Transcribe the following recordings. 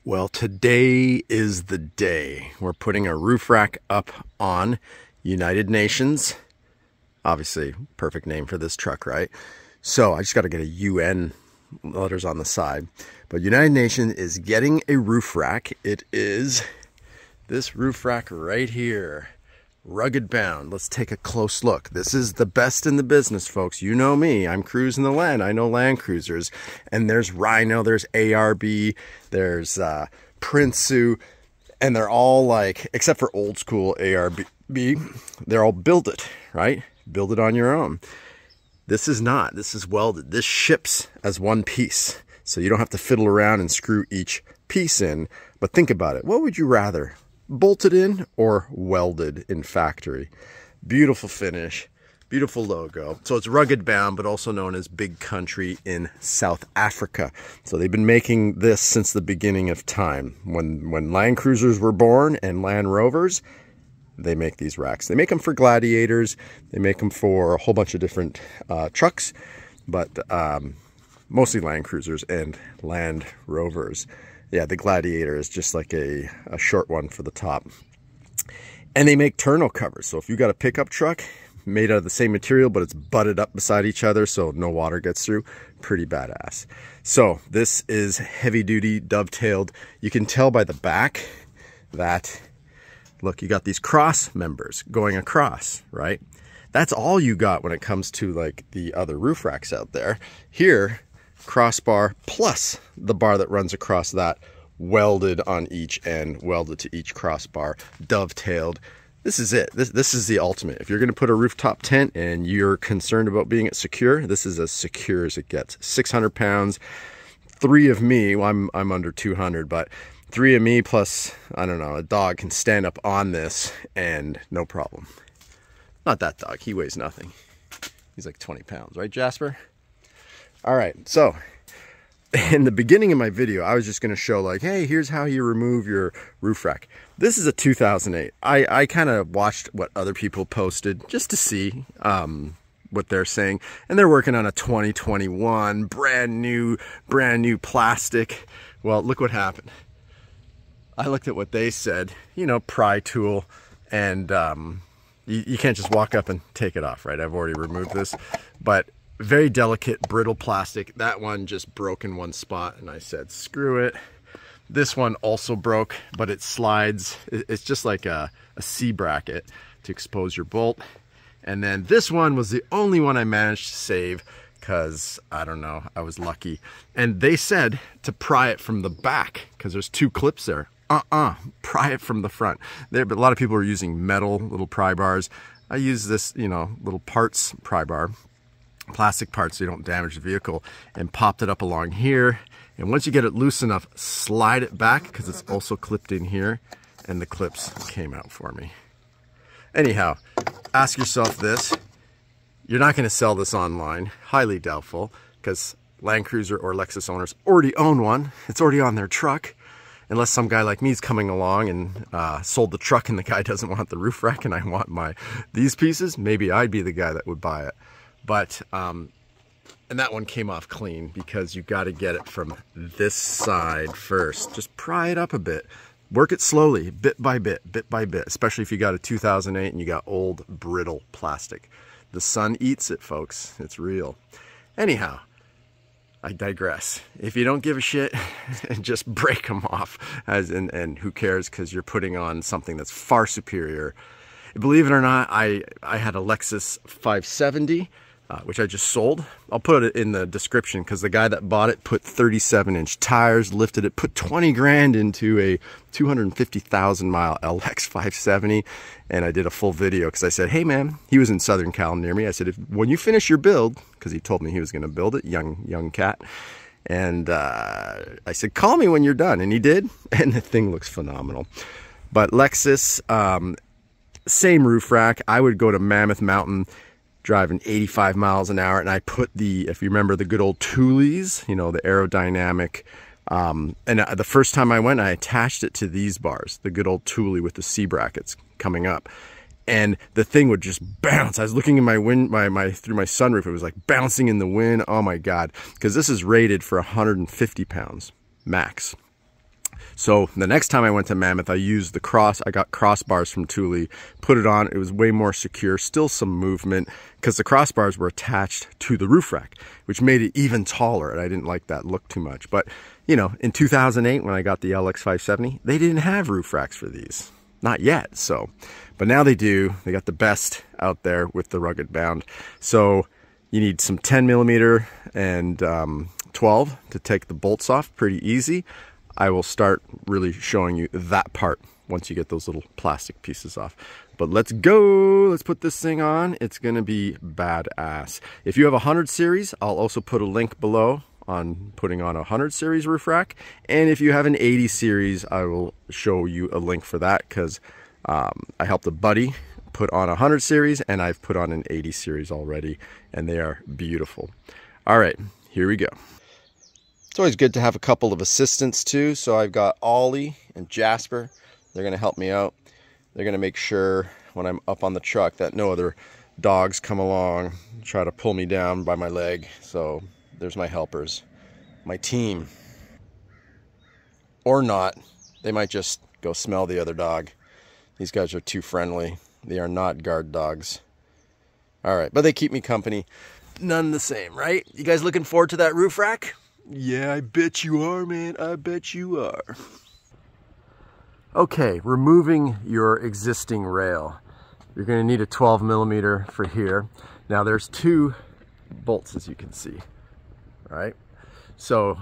Well, today is the day. We're putting a roof rack up on United Nations. Obviously, perfect name for this truck, right? So I just got to get a UN letters on the side. But United Nations is getting a roof rack. It is this roof rack right here. Rugged bound. Let's take a close look. This is the best in the business, folks. You know me. I'm cruising the land. I know land cruisers. And there's Rhino, there's ARB, there's Prinsu, and they're all like, except for old school ARB, they're all build it, right? Build it on your own. This is not. This is welded. This ships as one piece. So you don't have to fiddle around and screw each piece in. But think about it. What would you rather? Bolted in or welded in factory? Beautiful finish, beautiful logo. So it's rugged bound, but also known as Big Country in South Africa. So they've been making this since the beginning of time. When Land Cruisers were born and Land Rovers, they make these racks. They make them for Gladiators. They make them for a whole bunch of different trucks, but mostly Land Cruisers and Land Rovers. Yeah, the Gladiator is just like a short one for the top. And they make tonneau covers. So if you got a pickup truck made out of the same material, but it's butted up beside each other so no water gets through, pretty badass. So this is heavy duty, dovetailed. You can tell by the back that, look, you got these cross members going across, right? That's all you got when it comes to like the other roof racks out there. Here, crossbar plus the bar that runs across that, welded on each end, welded to each crossbar, dovetailed. This is it. This is the ultimate. If you're going to put a rooftop tent and you're concerned about being secure, this is as secure as it gets. 600 pounds, three of me, well, I'm under 200, but three of me plus, I don't know, a dog can stand up on this and no problem. Not that dog, he weighs nothing. He's like 20 pounds, right, Jasper? All right, so in the beginning of my video, I was just going to show like, hey, here's how you remove your roof rack. This is a 2008. I kind of watched what other people posted just to see what they're saying. And they're working on a 2021 brand new plastic. Well, look what happened. I looked at what they said, you know, pry tool, and you can't just walk up and take it off, right? I've already removed this, but very delicate, brittle plastic. That one just broke in one spot, and I said, screw it. This one also broke, but it slides. It's just like a C bracket to expose your bolt. And then this one was the only one I managed to save because, I don't know, I was lucky. And they said to pry it from the back because there's two clips there. Pry it from the front. But a lot of people are using metal little pry bars. I use this, you know, little parts pry bar, plastic parts so you don't damage the vehicle, and popped it up along here. And once you get it loose enough, slide it back because it's also clipped in here, and the clips came out for me. Anyhow, ask yourself this. You're not going to sell this online. Highly doubtful, because Land Cruiser or Lexus owners already own one. It's already on their truck. Unless some guy like me is coming along and sold the truck and the guy doesn't want the roof rack and I want these pieces, maybe I'd be the guy that would buy it. But, and that one came off clean because you got to get it from this side first. Just pry it up a bit. Work it slowly, bit by bit, especially if you got a 2008 and you got old, brittle plastic. The sun eats it, folks. It's real. Anyhow, I digress. If you don't give a shit, and just break them off, and who cares, because you're putting on something that's far superior. Believe it or not, I had a Lexus 570, which I just sold. I'll put it in the description because the guy that bought it put 37-inch tires, lifted it, put 20 grand into a 250,000 mile LX570, and I did a full video because I said, hey man, he was in Southern Cal near me. I said, when you finish your build, because he told me he was going to build it, young cat, and I said, call me when you're done, and he did, and the thing looks phenomenal. But Lexus, same roof rack. I would go to Mammoth Mountain driving 85 miles an hour, and I put the, if you remember the good old Thule's, you know, the aerodynamic, and the first time I went, I attached it to these bars, the good old Thule with the C brackets coming up, and the thing would just bounce. I was looking in my through my sunroof, it was like bouncing in the wind. Oh my God, because this is rated for 150 pounds max. So the next time I went to Mammoth, I used I got crossbars from Thule, put it on. It was way more secure, still some movement, because the crossbars were attached to the roof rack, which made it even taller, and I didn't like that look too much. But, you know, in 2008, when I got the LX570, they didn't have roof racks for these. Not yet, so. But now they do. They got the best out there with the rugged bound. So you need some 10 millimeter and 12 to take the bolts off, pretty easy. I will start really showing you that part once you get those little plastic pieces off. But let's go, let's put this thing on. It's gonna be badass. If you have a 100 series, I'll also put a link below on putting on a 100 series roof rack. And if you have an 80 series, I will show you a link for that, because I helped a buddy put on a 100 series and I've put on an 80 series already, and they are beautiful. All right, here we go. It's always good to have a couple of assistants too. So I've got Ollie and Jasper. They're gonna help me out. They're gonna make sure when I'm up on the truck that no other dogs come along, try to pull me down by my leg. So there's my helpers, my team. Or not, they might just go smell the other dog. These guys are too friendly. They are not guard dogs. All right, but they keep me company. None the same, right? You guys looking forward to that roof rack? Yeah, I bet you are, man. I bet you are. Okay, removing your existing rail. You're gonna need a 12 millimeter for here. Now there's 2 bolts, as you can see, right? So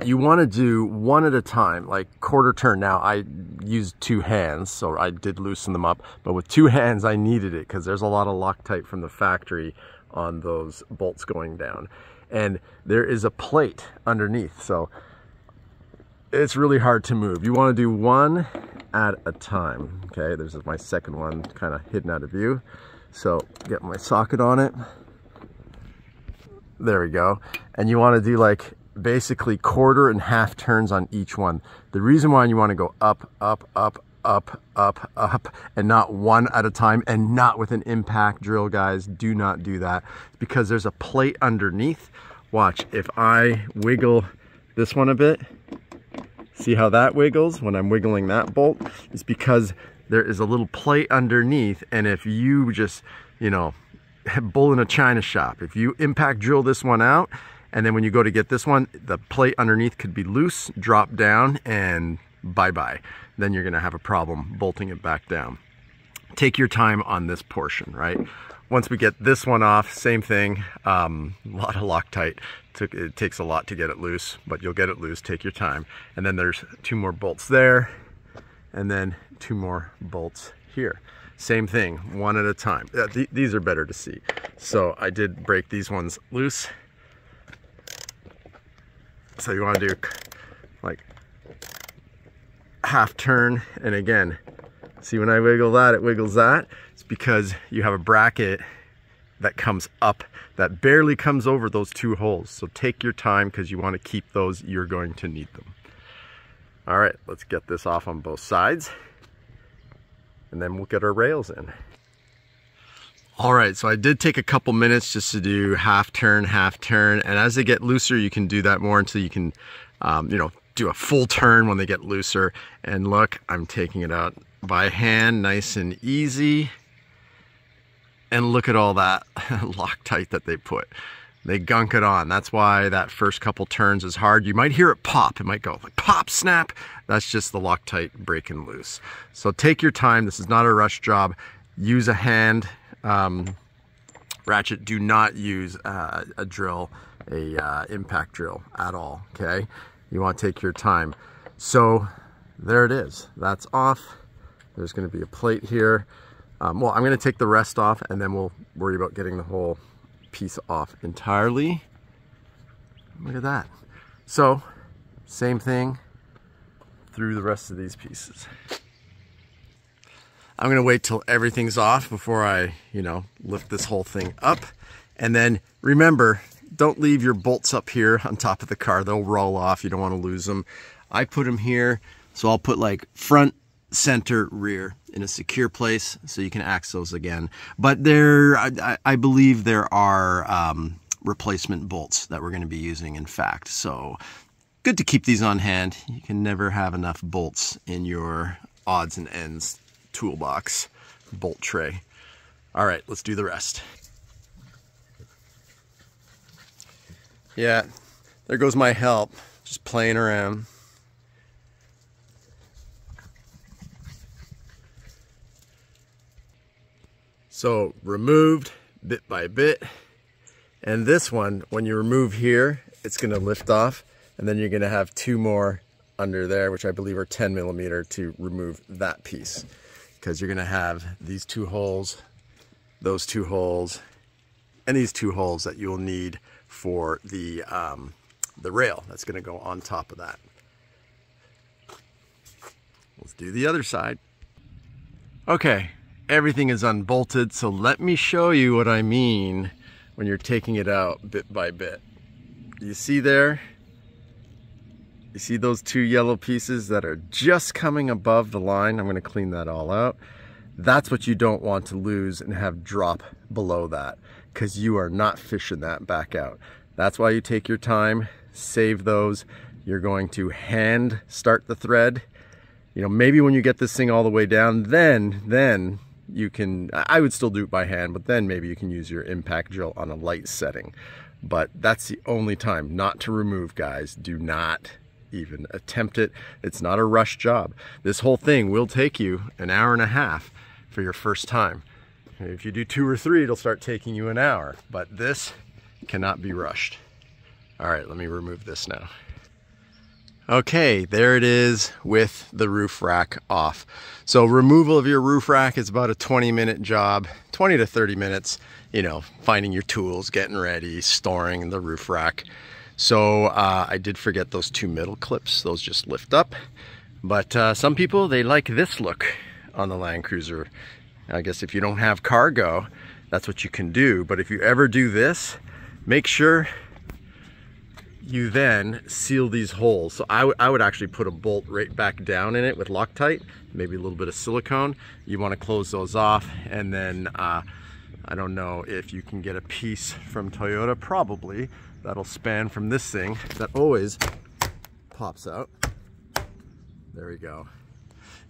you wanna do one at a time, like quarter turn. Now I used 2 hands, so I did loosen them up, but with 2 hands I needed it because there's a lot of Loctite from the factory on those bolts going down. And there is a plate underneath, so it's really hard to move. You want to do one at a time. Okay, there's my second one kind of hidden out of view. So get my socket on it. There we go. And you want to do like basically quarter and half turns on each one. The reason why you want to go up, up, up, up, up, up, and not one at a time, and not with an impact drill, guys. Do not do that, because there's a plate underneath. Watch, if I wiggle this one a bit, see how that wiggles when I'm wiggling that bolt? It's because there is a little plate underneath, and if you just, you know, bull in a china shop, if you impact drill this one out, and then when you go to get this one, the plate underneath could be loose, drop down, and bye-bye. Then you're gonna have a problem bolting it back down. Take your time on this portion, right? Once we get this one off, same thing, a lot of Loctite. It takes a lot to get it loose, but you'll get it loose, take your time. And then there's 2 more bolts there, and then 2 more bolts here. Same thing, one at a time. These are better to see. So I did break these ones loose. So you wanna do like half turn, and again, see when I wiggle that, it wiggles that. It's because you have a bracket that comes up, that barely comes over those 2 holes. So take your time, because you want to keep those, you're going to need them. All right, let's get this off on both sides, and then we'll get our rails in. All right, so I did take a couple minutes just to do half turn, and as they get looser, you can do that more until you can, you know, do a full turn when they get looser. And look, I'm taking it out by hand, nice and easy. And look at all that Loctite that they put. They gunk it on. That's why that first couple turns is hard. You might hear it pop. It might go like pop, snap. That's just the Loctite breaking loose. So take your time. This is not a rush job. Use a hand ratchet. Do not use a drill, impact drill at all, okay? You want to take your time. So there it is. That's off. There's going to be a plate here. Well, I'm going to take the rest off, and then we'll worry about getting the whole piece off entirely. Look at that. So same thing through the rest of these pieces. I'm going to wait till everything's off before I, you know, lift this whole thing up. And then remember, don't leave your bolts up here on top of the car. They'll roll off. You don't want to lose them. I put them here, so I'll put like front, center, rear in a secure place so you can access those again. But there, I believe there are replacement bolts that we're going to be using, in fact. So good to keep these on hand. You can never have enough bolts in your odds and ends toolbox bolt tray. All right, let's do the rest. Yeah, there goes my help, just playing around. So removed bit by bit. And this one, when you remove here, it's gonna lift off, and then you're gonna have two more under there, which I believe are 10 millimeter to remove that piece. Because you're gonna have these two holes, those two holes, and these two holes that you'll need for the rail that's gonna go on top of that. Let's do the other side. Okay, everything is unbolted, so let me show you what I mean when you're taking it out bit by bit. You see there? You see those two yellow pieces that are just coming above the line? I'm gonna clean that all out. That's what you don't want to lose and have drop below that, because you are not fishing that back out. That's why you take your time, save those. You're going to hand start the thread. You know, maybe when you get this thing all the way down, then you can, I would still do it by hand, but then maybe you can use your impact drill on a light setting. But that's the only time not to remove, guys. Do not even attempt it. It's not a rush job. This whole thing will take you an hour and a half for your first time. If you do 2 or 3, it'll start taking you an hour, but this cannot be rushed. All right, let me remove this now. Okay, there it is with the roof rack off. So removal of your roof rack is about a 20-minute job, 20 to 30 minutes, you know, finding your tools, getting ready, storing the roof rack. So I did forget those 2 middle clips. Those just lift up. But some people, they like this look on the LandCruiser. I guess if you don't have cargo, that's what you can do. But if you ever do this, make sure you then seal these holes. So I would actually put a bolt right back down in it with Loctite, maybe a little bit of silicone. You want to close those off, and then I don't know if you can get a piece from Toyota, probably, that'll span from this thing that always pops out. There we go.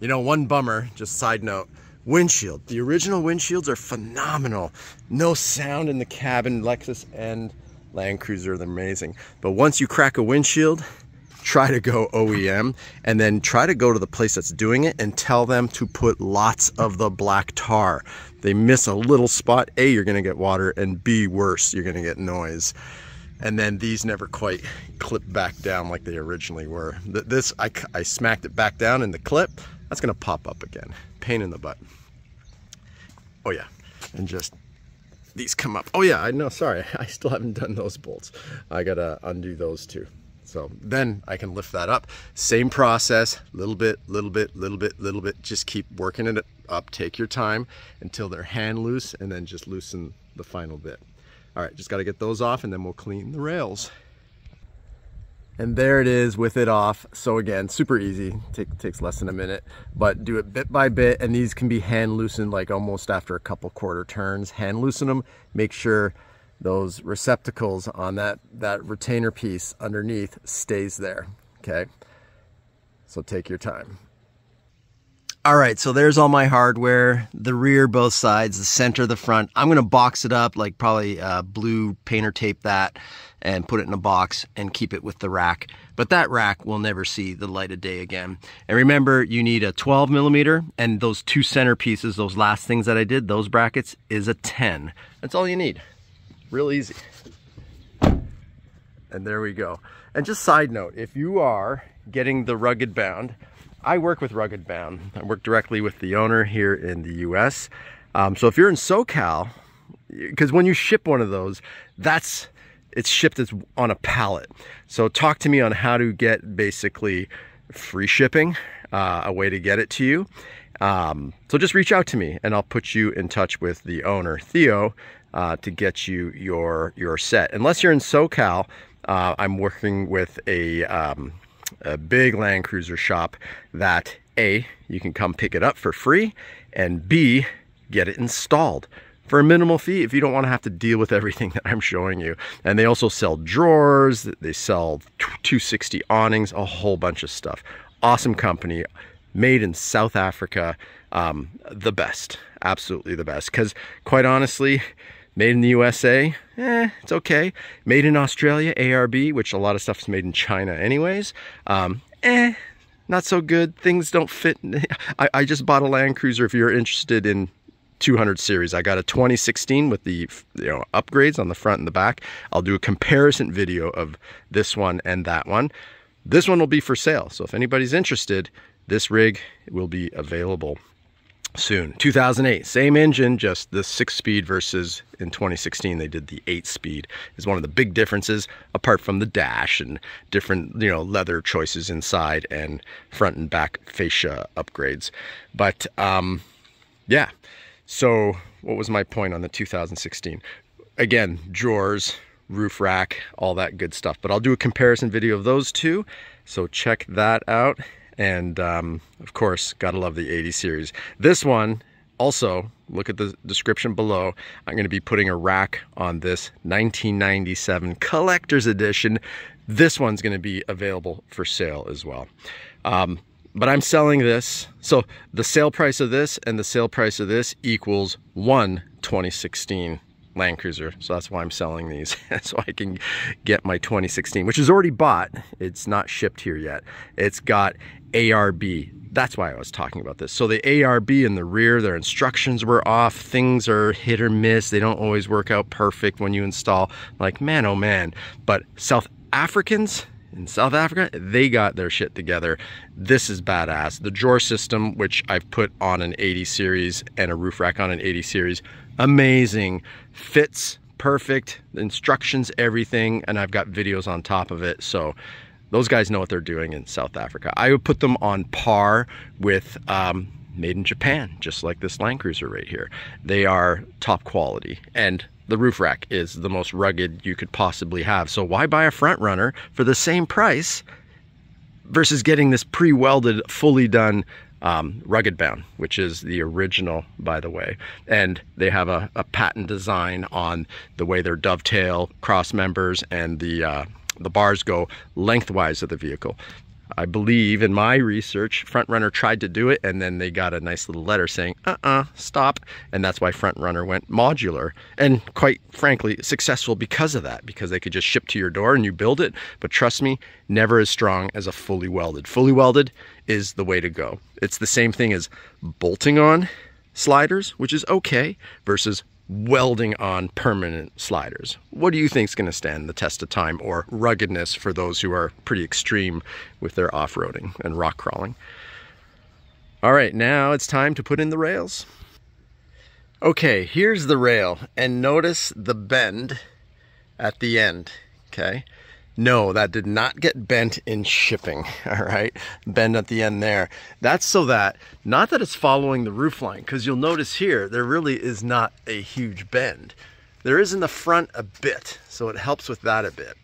You know, one bummer, just side note, windshield. The original windshields are phenomenal. No sound in the cabin, Lexus and LandCruiser, they're amazing. But once you crack a windshield, try to go OEM, and then try to go to the place that's doing it and tell them to put lots of the black tar. They miss a little spot, A, you're gonna get water, and B, worse, you're gonna get noise. And then these never quite clip back down like they originally were. This, I smacked it back down in the clip, that's gonna pop up again. Pain in the butt. Oh yeah, and just these come up. Oh yeah, I know, sorry, I still haven't done those bolts. I gotta undo those too. So then I can lift that up. Same process, little bit, little bit, little bit, little bit. Just keep working it up, take your time until they're hand loose, and then just loosen the final bit. All right, just gotta get those off, and then we'll clean the rails. And there it is with it off. So again, super easy, takes less than a minute, but do it bit by bit, and these can be hand loosened like almost after a couple quarter turns. Hand loosen them, make sure those receptacles on that retainer piece underneath stays there, okay? So take your time. All right, so there's all my hardware, the rear, both sides, the center, the front. I'm gonna box it up, like probably blue painter tape that, and put it in a box and keep it with the rack. But that rack will never see the light of day again. And remember, you need a 12 millimeter, and those 2 center pieces, those last things that I did, those brackets, is a 10. That's all you need. Real easy. And there we go. And just side note, if you are getting the rugged bound, I work with rugged bound. I work directly with the owner here in the US. So if you're in SoCal, because when you ship one of those, it's shipped as on a pallet. So talk to me on how to get basically free shipping, a way to get it to you. So just reach out to me, and I'll put you in touch with the owner, Theo, to get you your set. Unless you're in SoCal, I'm working with a big LandCruiser shop that A, you can come pick it up for free, and B, get it installed for a minimal fee if you don't want to have to deal with everything that I'm showing you. And they also sell drawers, they sell 260 awnings, a whole bunch of stuff. Awesome company, made in South Africa. The best, absolutely the best. Because quite honestly, made in the USA, it's okay. Made in Australia, ARB, which a lot of stuff is made in China anyways, not so good. Things don't fit. I just bought a landcruiser. If you're interested in 200 series, I got a 2016 with the upgrades on the front and the back. I'll do a comparison video of this one and that one. This one will be for sale, so if anybody's interested, this rig will be available soon. 2008, same engine, just the 6-speed versus in 2016 they did the 8-speed. Is one of the big differences, apart from the dash and different leather choices inside and front and back fascia upgrades. But yeah, so what was my point on the 2016? Again, drawers, roof rack, all that good stuff. But I'll do a comparison video of those two, so check that out. And of course, gotta love the 80 series. This one, also, look at the description below. I'm gonna be putting a rack on this 1997 collector's edition. This one's gonna be available for sale as well. But I'm selling this. So the sale price of this and the sale price of this equals one 2016 Land Cruiser. So that's why I'm selling these, so I can get my 2016, which is already bought. It's not shipped here yet. It's got ARB. That's why I was talking about this. So the ARB in the rear, their instructions were off. Things are hit or miss. They don't always work out perfect when you install. Like, man, oh man. But South Africans in South Africa, they got their shit together. This is badass. The drawer system, which I've put on an 80 series and a roof rack on an 80 series, amazing. Fits perfect, the instructions, everything, and I've got videos on top of it. So those guys know what they're doing in South Africa. I would put them on par with made in Japan, just like this Land Cruiser right here. They are top quality, and the roof rack is the most rugged you could possibly have. So why buy a front runner for the same price versus getting this pre-welded, fully done rugged bound, which is the original, by the way. And they have a patent design on the way their dovetail cross members and the bars go lengthwise of the vehicle. I believe in my research, Front Runner tried to do it, and then they got a nice little letter saying, stop. And that's why Front Runner went modular, and quite frankly, successful because of that, because they could just ship to your door and you build it. But trust me, never as strong as a fully welded. Fully welded is the way to go. It's the same thing as bolting on sliders, which is okay, versus welding on permanent sliders. What do you think is going to stand the test of time or ruggedness for those who are pretty extreme with their off-roading and rock crawling? All right, now it's time to put in the rails. Okay, here's the rail, and notice the bend at the end, okay? No, that did not get bent in shipping, all right? Bend at the end there. That's so that, not that it's following the roof line, because you'll notice here, there really is not a huge bend. There is in the front a bit, so it helps with that a bit.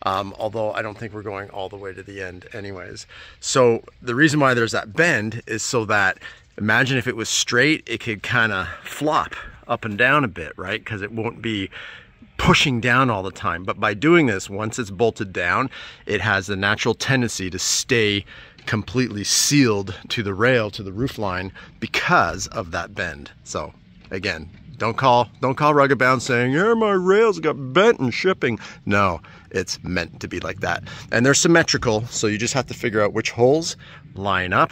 Although I don't think we're going all the way to the end anyways. So the reason why there's that bend is so that, imagine if it was straight, it could kind of flop up and down a bit, right? Because it won't be pushing down all the time. But by doing this, once it's bolted down, it has the natural tendency to stay completely sealed to the rail, to the roof line, because of that bend. So again, don't call Rugged Bound saying, yeah, my rails got bent in shipping. No, it's meant to be like that. And they're symmetrical, so you just have to figure out which holes line up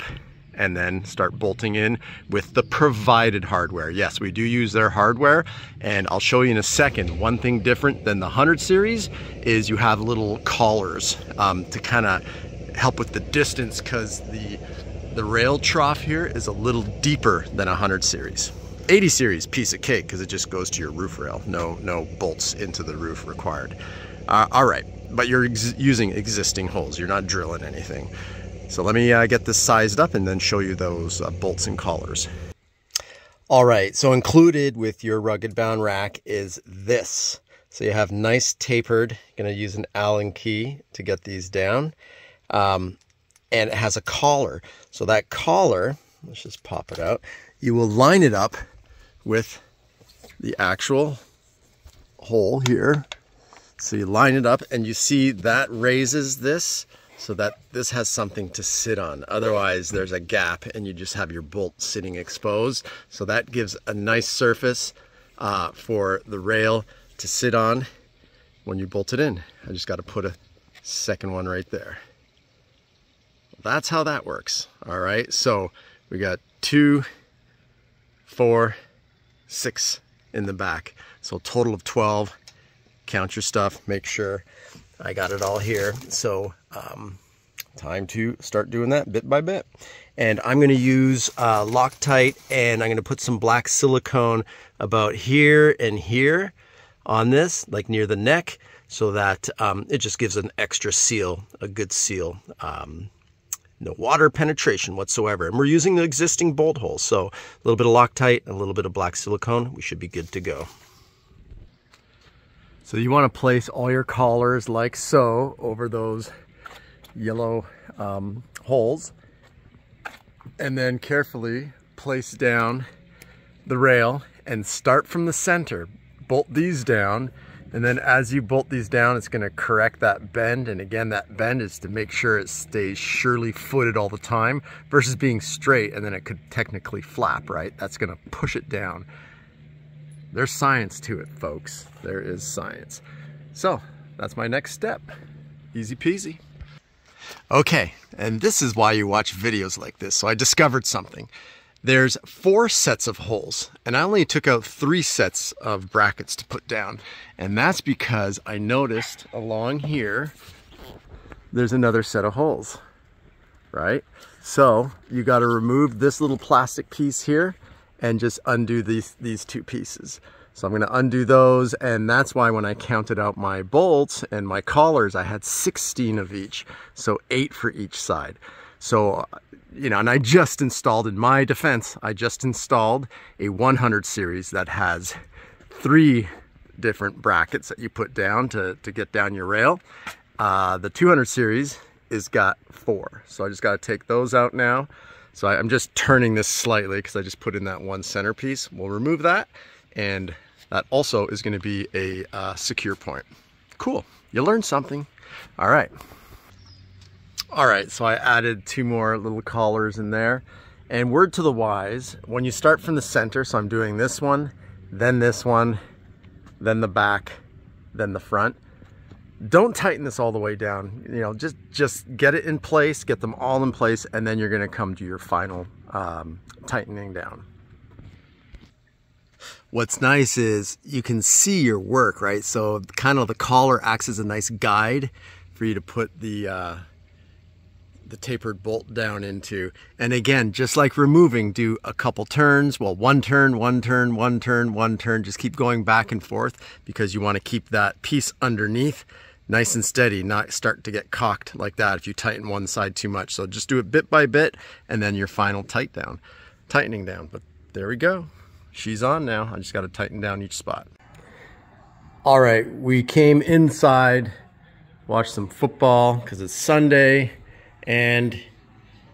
and then start bolting in with the provided hardware. Yes, we do use their hardware, and I'll show you in a second. One thing different than the 100 series is you have little collars to kind of help with the distance, because the rail trough here is a little deeper than a 100 series. 80 series, piece of cake, because it just goes to your roof rail. No bolts into the roof required. All right, but you're using existing holes. You're not drilling anything. So let me get this sized up and then show you those bolts and collars. All right, so included with your Rugged Bound rack is this. So you have nice tapered, gonna use an Allen key to get these down. And it has a collar. So that collar, let's just pop it out. You will line it up with the actual hole here. So you line it up and you see that raises this so that this has something to sit on. Otherwise there's a gap and you just have your bolt sitting exposed. So that gives a nice surface for the rail to sit on when you bolt it in. I just got to put a second one right there. That's how that works. All right, so we got 2, 4, 6 in the back. So a total of 12. Count your stuff, make sure I got it all here. So time to start doing that bit by bit. And I'm going to use Loctite, and I'm going to put some black silicone about here and here on this, like near the neck, so that it just gives an extra seal, a good seal. No water penetration whatsoever. And we're using the existing bolt holes. So a little bit of Loctite, a little bit of black silicone, we should be good to go. So you want to place all your collars like so over those yellow holes, and then carefully place down the rail and start from the center. Bolt these down, and then as you bolt these down, it's going to correct that bend. And again, that bend is to make sure it stays surely footed all the time versus being straight, and then it could technically flap, right? That's going to push it down. There's science to it, folks. There is science. So that's my next step. Easy peasy. Okay, and this is why you watch videos like this. So I discovered something. There's 4 sets of holes, and I only took out 3 sets of brackets to put down. And that's because I noticed along here, there's another set of holes, right? So you got to remove this little plastic piece here and just undo these 2 pieces. So I'm going to undo those, and that's why when I counted out my bolts and my collars, I had 16 of each, so 8 for each side. So, you know, and I just installed, in my defense, I just installed a 100 series that has 3 different brackets that you put down to get down your rail. The 200 series is got 4, so I just got to take those out now. So I'm just turning this slightly because I just put in that one centerpiece. We'll remove that, and that also is going to be a secure point. Cool, you learned something. All right. All right, so I added 2 more little collars in there. And word to the wise, when you start from the center, so I'm doing this one, then the back, then the front. Don't tighten this all the way down. You know, just get it in place, get them all in place, and then you're gonna come to your final tightening down. What's nice is you can see your work, right? So kind of the collar acts as a nice guide for you to put the tapered bolt down into. And again, just like removing, do a couple turns. Well, one turn, one turn, one turn, one turn. Just keep going back and forth because you want to keep that piece underneath nice and steady, not start to get cocked like that if you tighten one side too much. So just do it bit by bit, and then your final tightening down. But there we go. She's on now. I just got to tighten down each spot. All right, we came inside, watched some football because it's Sunday. And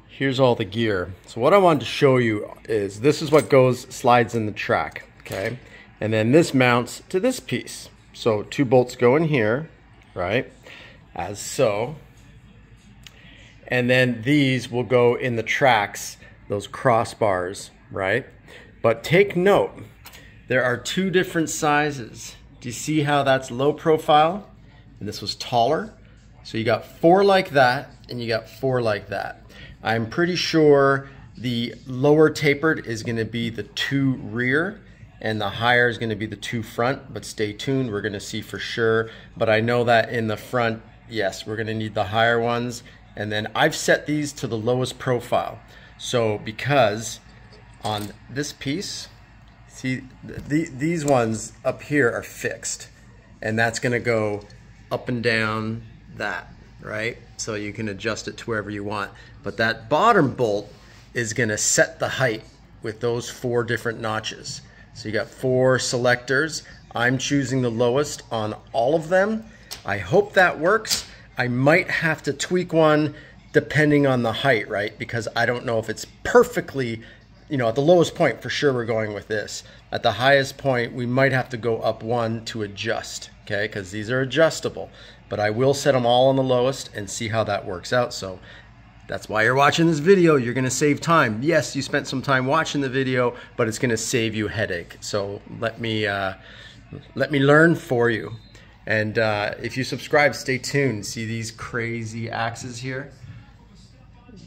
here's all the gear. So what I wanted to show you is this is what slides in the track, okay? And then this mounts to this piece. So 2 bolts go in here, right? As so. And then these will go in the tracks, those crossbars, right? But take note, there are 2 different sizes. Do you see how that's low profile? And this was taller. So you got 4 like that, and you got 4 like that. I'm pretty sure the lower tapered is going to be the 2 rear, and the higher is going to be the 2 front, but stay tuned, we're going to see for sure. But I know that in the front, yes, we're going to need the higher ones. And then I've set these to the lowest profile. So because on this piece, see, these ones up here are fixed, and that's going to go up and down that, right? So you can adjust it to wherever you want. But that bottom bolt is going to set the height with those 4 different notches. So you got 4 selectors. I'm choosing the lowest on all of them. I hope that works. I might have to tweak one depending on the height, right? Because I don't know if it's perfectly you know, at the lowest point, for sure, we're going with this. At the highest point, we might have to go up one to adjust, okay? Because these are adjustable. But I will set them all on the lowest and see how that works out. So that's why you're watching this video. You're gonna save time. Yes, you spent some time watching the video, but it's gonna save you headache. So let me learn for you. And if you subscribe, stay tuned. See these crazy axes here?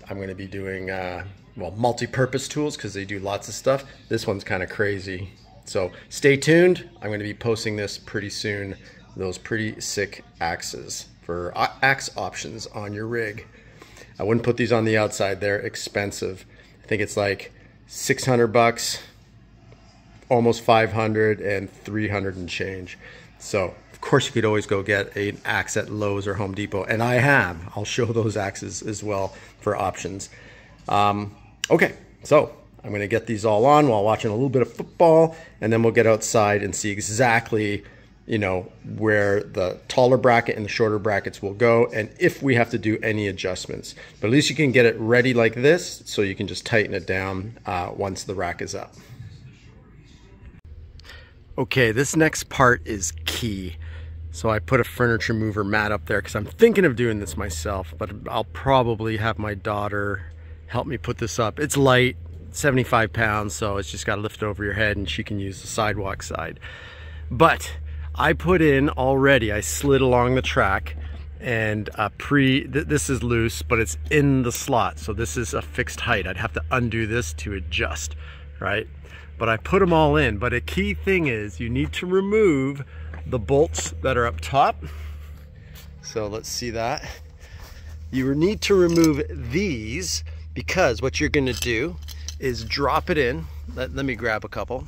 I'm gonna be doing, well, multi-purpose tools because they do lots of stuff. This one's kind of crazy. So stay tuned. I'm gonna be posting this pretty soon. Those pretty sick axes for axe options on your rig. I wouldn't put these on the outside. They're expensive. I think it's like 600 bucks, almost 500, and 300 and change. So of course you could always go get an axe at Lowe's or Home Depot, and I have. I'll show those axes as well for options. Okay, so I'm gonna get these all on while watching a little bit of football, and then we'll get outside and see exactly, you know, where the taller bracket and the shorter brackets will go, and if we have to do any adjustments. But at least you can get it ready like this, so you can just tighten it down once the rack is up. Okay, this next part is key. So I put a furniture mover mat up there because I'm thinking of doing this myself, but I'll probably have my daughter help me put this up. It's light, 75 pounds, so it's just got to lift it over your head and she can use the sidewalk side. But I put in already, I slid along the track, and this is loose, but it's in the slot. So this is a fixed height. I'd have to undo this to adjust, right? But I put them all in. But a key thing is you need to remove the bolts that are up top. So let's see that. You need to remove these because what you're gonna do is drop it in. Let me grab a couple.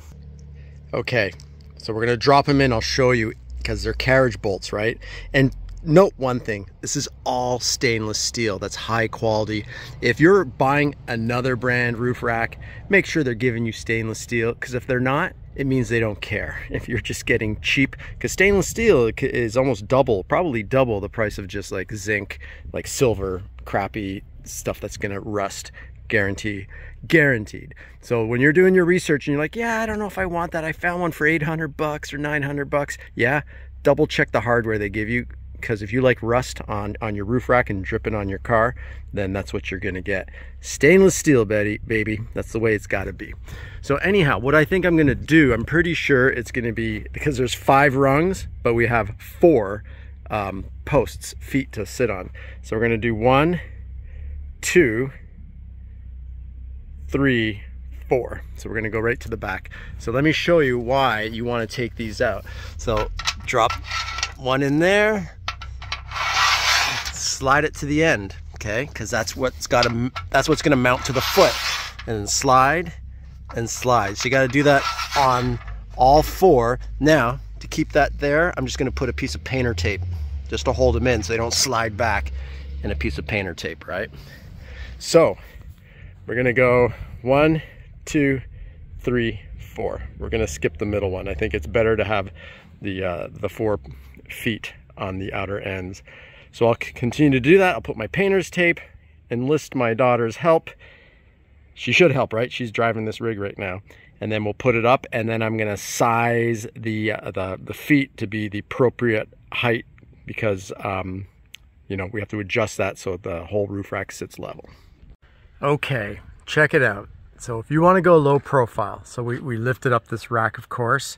Okay. So we're gonna drop them in, I'll show you, because they're carriage bolts, right? And note one thing, this is all stainless steel, that's high quality. If you're buying another brand roof rack, make sure they're giving you stainless steel, because if they're not, it means they don't care. If you're just getting cheap, because stainless steel is almost double, probably double the price of just like zinc, like silver, crappy stuff that's gonna rust. Guaranteed. So when you're doing your research and you're like, yeah, I don't know if I want that, I found one for 800 bucks or 900 bucks. Yeah, double check the hardware they give you, because if you like rust on your roof rack and dripping on your car, then that's what you're gonna get. Stainless steel, baby. That's the way it's gotta be. So anyhow, what I think I'm gonna do, I'm pretty sure it's gonna be, because there's 5 rungs, but we have 4 posts, feet to sit on. So we're gonna do 1, 2, 3, 4. So we're gonna go right to the back. So let me show you why you wanna take these out. So drop one in there, slide it to the end, okay? Because that's what's gonna mount to the foot. And then slide and slide. So you gotta do that on all 4. Now, to keep that there, I'm just gonna put a piece of painter tape just to hold them in so they don't slide back, and a piece of painter tape, right? So we're gonna go 1, 2, 3, 4. We're gonna skip the middle one. I think it's better to have the 4 feet on the outer ends. So I'll continue to do that. I'll put my painter's tape, enlist my daughter's help. She should help, right? She's driving this rig right now. And then we'll put it up, and then I'm gonna size the feet to be the appropriate height, because you know, we have to adjust that so the whole roof rack sits level. Okay, check it out. So if you want to go low profile, so we lifted up this rack, of course.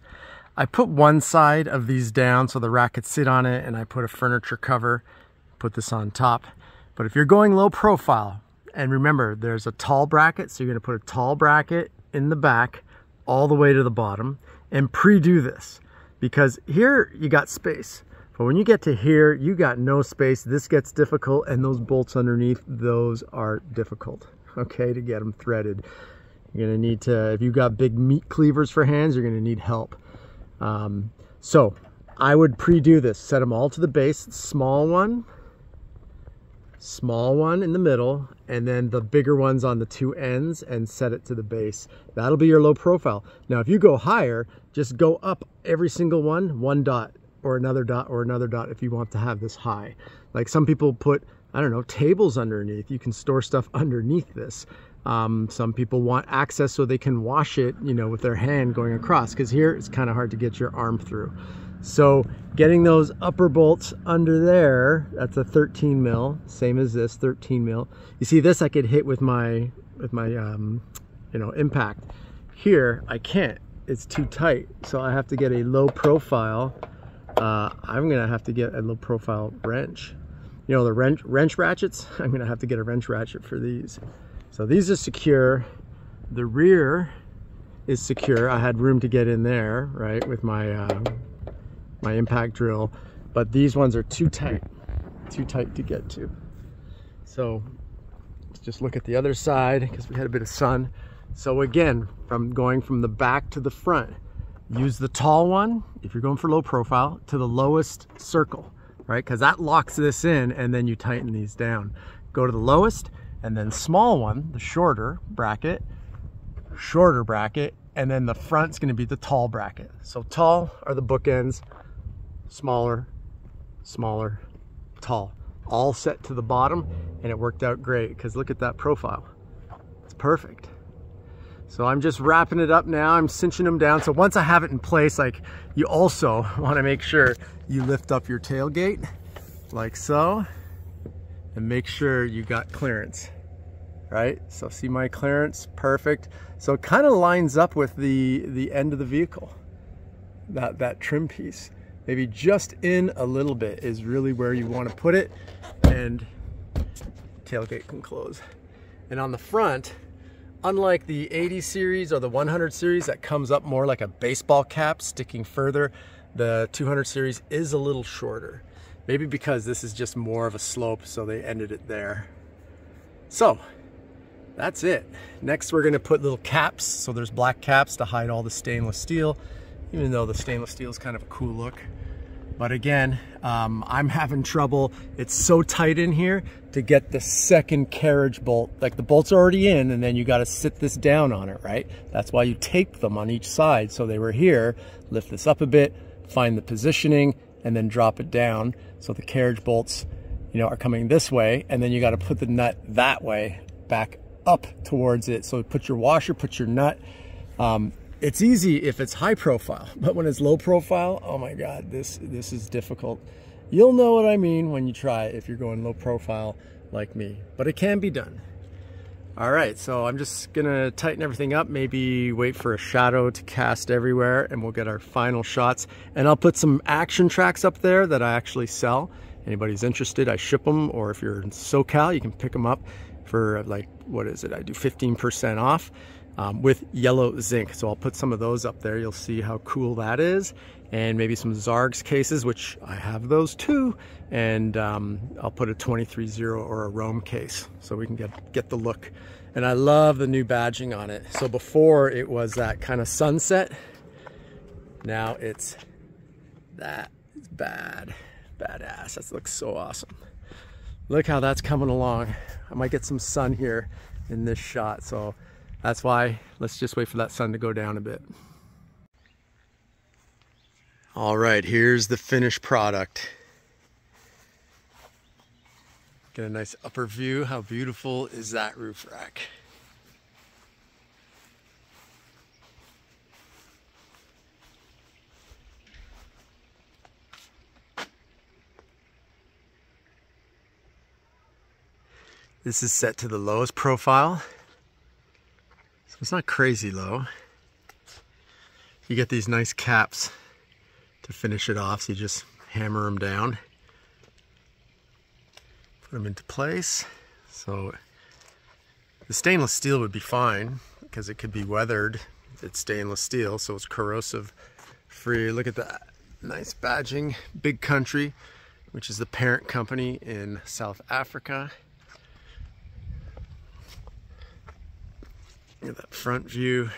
I put one side of these down so the rack could sit on it, and I put a furniture cover, put this on top. But if you're going low profile, and remember, there's a tall bracket, so you're gonna put a tall bracket in the back all the way to the bottom, and pre-do this, because here you got space. But when you get to here, you got no space. This gets difficult, and those bolts underneath, those are difficult, okay, to get them threaded. You're gonna need to, if you've got big meat cleavers for hands, you're gonna need help. So I would pre-do this, set them all to the base, small one in the middle, and then the bigger ones on the 2 ends, and set it to the base. That'll be your low profile. Now, if you go higher, just go up every single one dot, or another dot, or another dot, if you want to have this high. Like some people put, I don't know, tables underneath. You can store stuff underneath this. Some people want access so they can wash it, you know, with their hand going across, because here it's kind of hard to get your arm through. So getting those upper bolts under there, that's a 13 mil, same as this, 13 mil. You see this I could hit with my you know, impact. Here I can't, it's too tight. So I have to get a low profile. I'm gonna have to get a low profile wrench. You know, the wrench ratchets, I'm gonna have to get a wrench ratchet for these. So these are secure. The rear is secure. I had room to get in there, right, with my my impact drill, but these ones are too tight to get to. So let's just look at the other side, because we had a bit of sun. So again, from going from the back to the front, use the tall one if you're going for low profile to the lowest circle, right? Because that locks this in, and then you tighten these down. Go to the lowest, and then small one, the shorter bracket, and then the front's going to be the tall bracket. So tall are the bookends, smaller, smaller, tall, all set to the bottom, and it worked out great because look at that profile. It's perfect. So I'm just wrapping it up now. I'm cinching them down. So once I have it in place, like, you also want to make sure you lift up your tailgate like so, and make sure you got clearance, right? So see my clearance, perfect. So it kind of lines up with the end of the vehicle, that trim piece. Maybe just in a little bit is really where you want to put it, and tailgate can close. And on the front, unlike the 80 series or the 100 series that comes up more like a baseball cap sticking further, the 200 series is a little shorter. Maybe because this is just more of a slope, so they ended it there. So that's it. Next we're going to put little caps. So there's black caps to hide all the stainless steel, even though the stainless steel is kind of a cool look. But again, I'm having trouble. It's so tight in here to get the second carriage bolt. Like, the bolt's already in, and then you got to sit this down on it, right? That's why you tape them on each side. So they were here, lift this up a bit, find the positioning, and then drop it down. So the carriage bolts, you know, are coming this way, and then you got to put the nut that way, back up towards it. So put your washer, put your nut. It's easy if it's high profile, but when it's low profile, oh my God, this is difficult. You'll know what I mean when you try it if you're going low profile like me, but it can be done. All right, so I'm just gonna tighten everything up, maybe wait for a shadow to cast everywhere, and we'll get our final shots. And I'll put some action tracks up there that I actually sell. Anybody's interested, I ship them, or if you're in SoCal, you can pick them up for, like, what is it? I do 15% off. With yellow zinc. So I'll put some of those up there. You'll see how cool that is. And maybe some Zargs cases, which I have those too. And I'll put a 23-0 or a Rome case so we can get the look. And I love the new badging on it. So before it was that kind of sunset. Now it's that. It's badass. That looks so awesome. Look how that's coming along. I might get some sun here in this shot. So that's why, let's just wait for that sun to go down a bit. All right, here's the finished product. Get a nice upper view. How beautiful is that roof rack? This is set to the lowest profile. It's not crazy low. You get these nice caps to finish it off, so you just hammer them down, put them into place. So the stainless steel would be fine because it could be weathered. It's stainless steel, so it's corrosive free. Look at that nice badging. Big Country, which is the parent company in South Africa. Look at that front view.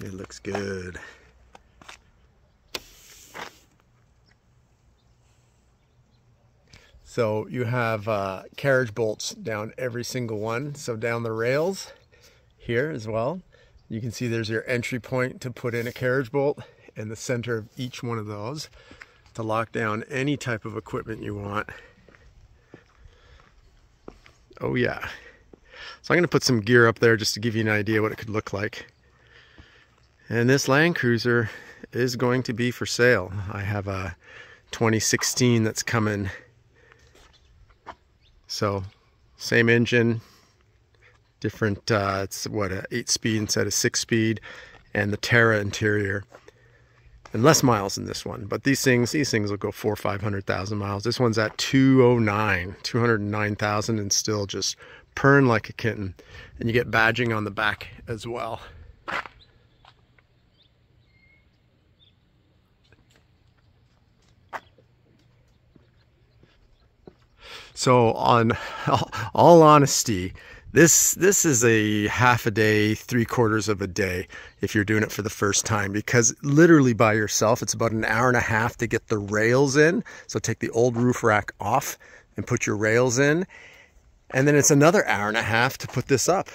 It looks good. So you have carriage bolts down every single one. So down the rails here as well. You can see there's your entry point to put in a carriage bolt in the center of each one of those. to lock down any type of equipment you want. Oh yeah. So I'm going to put some gear up there just to give you an idea what it could look like. And this Land Cruiser is going to be for sale. I have a 2016 that's coming. So same engine, different, it's what, a 8-speed instead of 6-speed, and the Terra interior. And less miles in this one, but these things will go 400,000 or 500,000 miles. This one's at 209,000 and still just purring like a kitten. And you get badging on the back as well. So on all honesty, this is a half a day, 3/4 of a day if you're doing it for the first time, because literally by yourself, it's about an hour and a half to get the rails in. So take the old roof rack off and put your rails in. And then it's another hour and a half to put this up.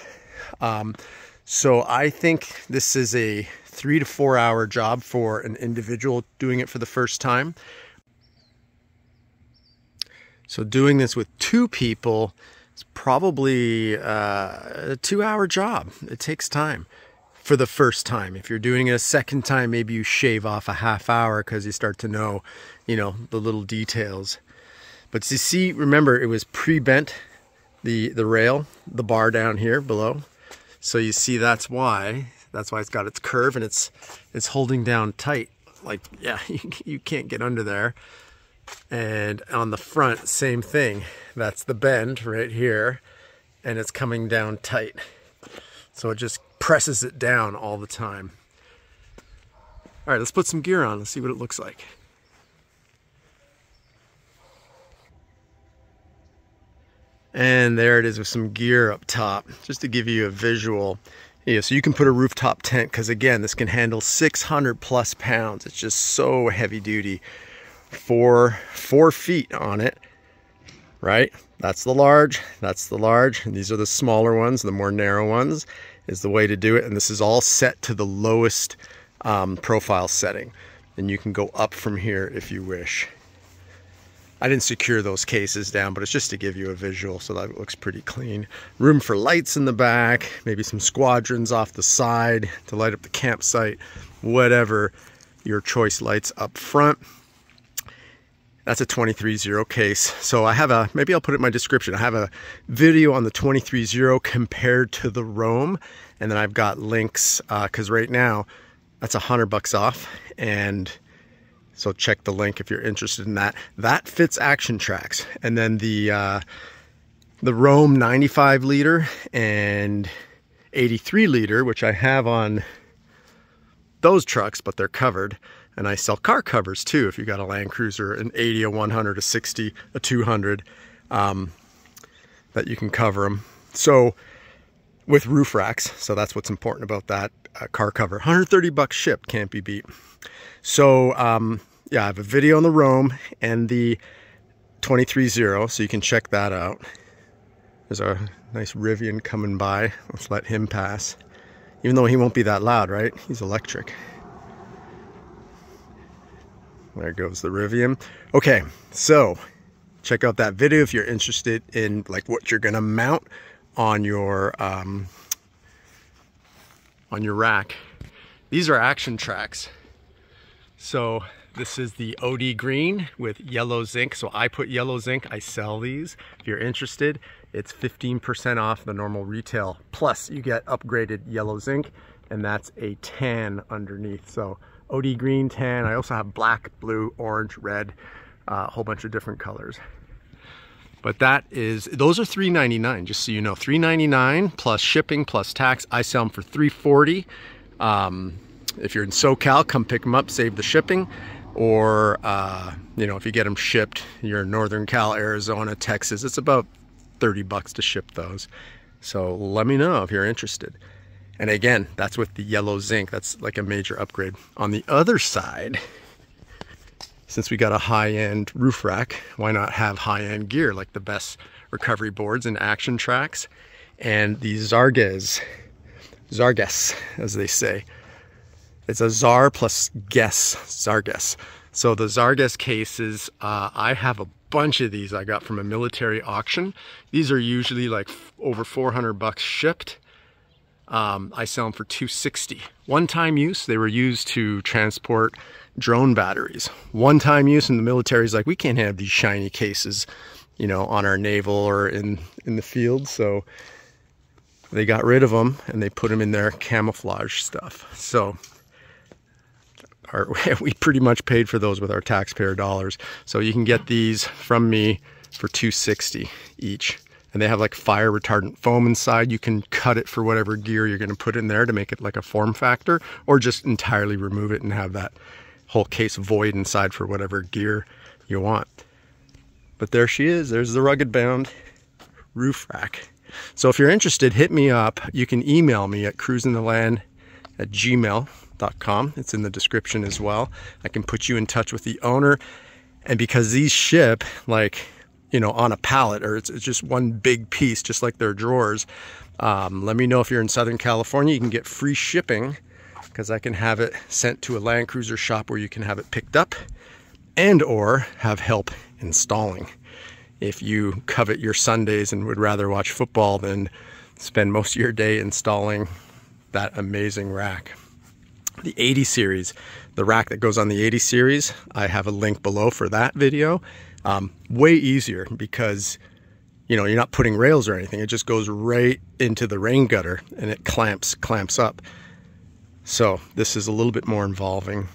So I think this is a 3 to 4 hour job for an individual doing it for the first time. So doing this with 2 people, it's probably a 2-hour job. It takes time for the first time. If you're doing it a second time, maybe you shave off a half hour because you start to know, you know, the little details. But you see, remember, it was pre-bent, the rail, the bar down here below. So you see that's why it's got its curve, and it's holding down tight. Like, yeah, you can't get under there. And on the front, same thing. That's the bend right here, and it's coming down tight. So it just presses it down all the time. All right, let's put some gear on. Let's see what it looks like. And there it is with some gear up top, just to give you a visual. Yeah, so you can put a rooftop tent, because again, this can handle 600 plus pounds. It's just so heavy duty. 4 feet on it, right? That's the large, and these are the smaller ones. The more narrow ones is the way to do it. And this is all set to the lowest profile setting, and you can go up from here if you wish. I didn't secure those cases down, but it's just to give you a visual, so that it looks pretty clean. Room for lights in the back, maybe some squadrons off the side to light up the campsite, whatever your choice. Lights up front. That's a 23.0 case. So I have maybe I'll put it in my description. I have a video on the 23.0 compared to the Roam. And then I've got links, because right now that's $100 off. And so check the link if you're interested in that. That fits action tracks. And then the Roam 95 liter and 83 liter, which I have on those trucks, but they're covered. And I sell car covers too, if you got a Land Cruiser, an 80, a 100, a 60, a 200, that you can cover them. So with roof racks, so that's what's important about that car cover. $130 shipped, can't be beat. So yeah, I have a video on the Roam and the 23.0, so you can check that out. There's a nice Rivian coming by. Let's let him pass. Even though he won't be that loud, right? He's electric. There goes the Rivian. Okay, so check out that video if you're interested in like what you're gonna mount on your rack. These are action tracks. So this is the OD green with yellow zinc. So I put yellow zinc, I sell these. If you're interested, it's 15% off the normal retail. Plus you get upgraded yellow zinc, and that's a tan underneath. So OD green, tan. I also have black, blue, orange, red, a whole bunch of different colors. But those are $399, just so you know. $399 plus shipping plus tax. I sell them for $340. If you're in SoCal, come pick them up, save the shipping. Or, you know, if you get them shipped, you're in Northern Cal, Arizona, Texas, it's about $30 to ship those. So let me know if you're interested. And again, that's with the yellow zinc. That's like a major upgrade. On the other side, since we got a high-end roof rack, why not have high-end gear like the best recovery boards and action tracks? And the Zarges, as they say. It's a Zar plus Guess, Zarges. So the Zarges cases, I have a bunch of these I got from a military auction. These are usually like over 400 bucks shipped. I sell them for $260. One-time use, they were used to transport drone batteries. One-time use, and the military's like, we can't have these shiny cases, you know, on our naval or in the field. So they got rid of them and they put them in their camouflage stuff. So we pretty much paid for those with our taxpayer dollars. So you can get these from me for $260 each. And they have like fire retardant foam inside. You can cut it for whatever gear you're going to put in there to make it like a form factor, or just entirely remove it and have that whole case void inside for whatever gear you want. But there she is. There's the rugged bound roof rack. So if you're interested, hit me up. You can email me at cruisingtheland@gmail.com. It's in the description as well. I can put you in touch with the owner. And because these ship like, you know, on a pallet, or it's just one big piece, just like their drawers, let me know if you're in Southern California. You can get free shipping because I can have it sent to a landcruiser shop where you can have it picked up and or have help installing. If you covet your Sundays and would rather watch football than spend most of your day installing that amazing rack. The 80 series, the rack that goes on the 80 series, I have a link below for that video. Way easier because, you know, you're not putting rails or anything. It just goes right into the rain gutter and it clamps up. So this is a little bit more involving,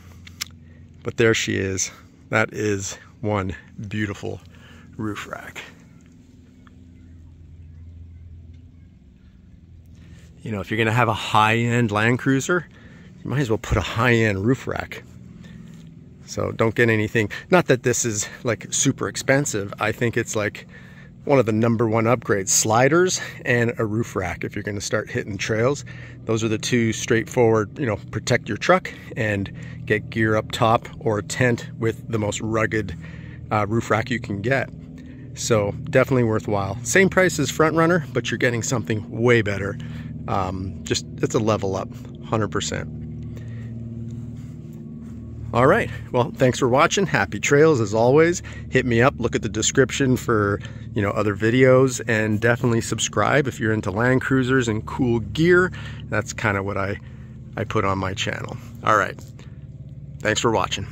but there she is. That is one beautiful roof rack. You know, if you're going to have a high-end Land Cruiser, you might as well put a high-end roof rack. So don't get anything, not that this is like super expensive. I think it's like one of the #1 upgrades, sliders and a roof rack. If you're going to start hitting trails, those are the two straightforward, you know, protect your truck and get gear up top, or a tent with the most rugged roof rack you can get. So definitely worthwhile. Same price as Front Runner, but you're getting something way better. Just, it's a level up, 100%. All right, well, thanks for watching. Happy trails as always. Hit me up, look at the description for, you know, other videos, and definitely subscribe if you're into Land Cruisers and cool gear. That's kind of what I put on my channel. All right, thanks for watching.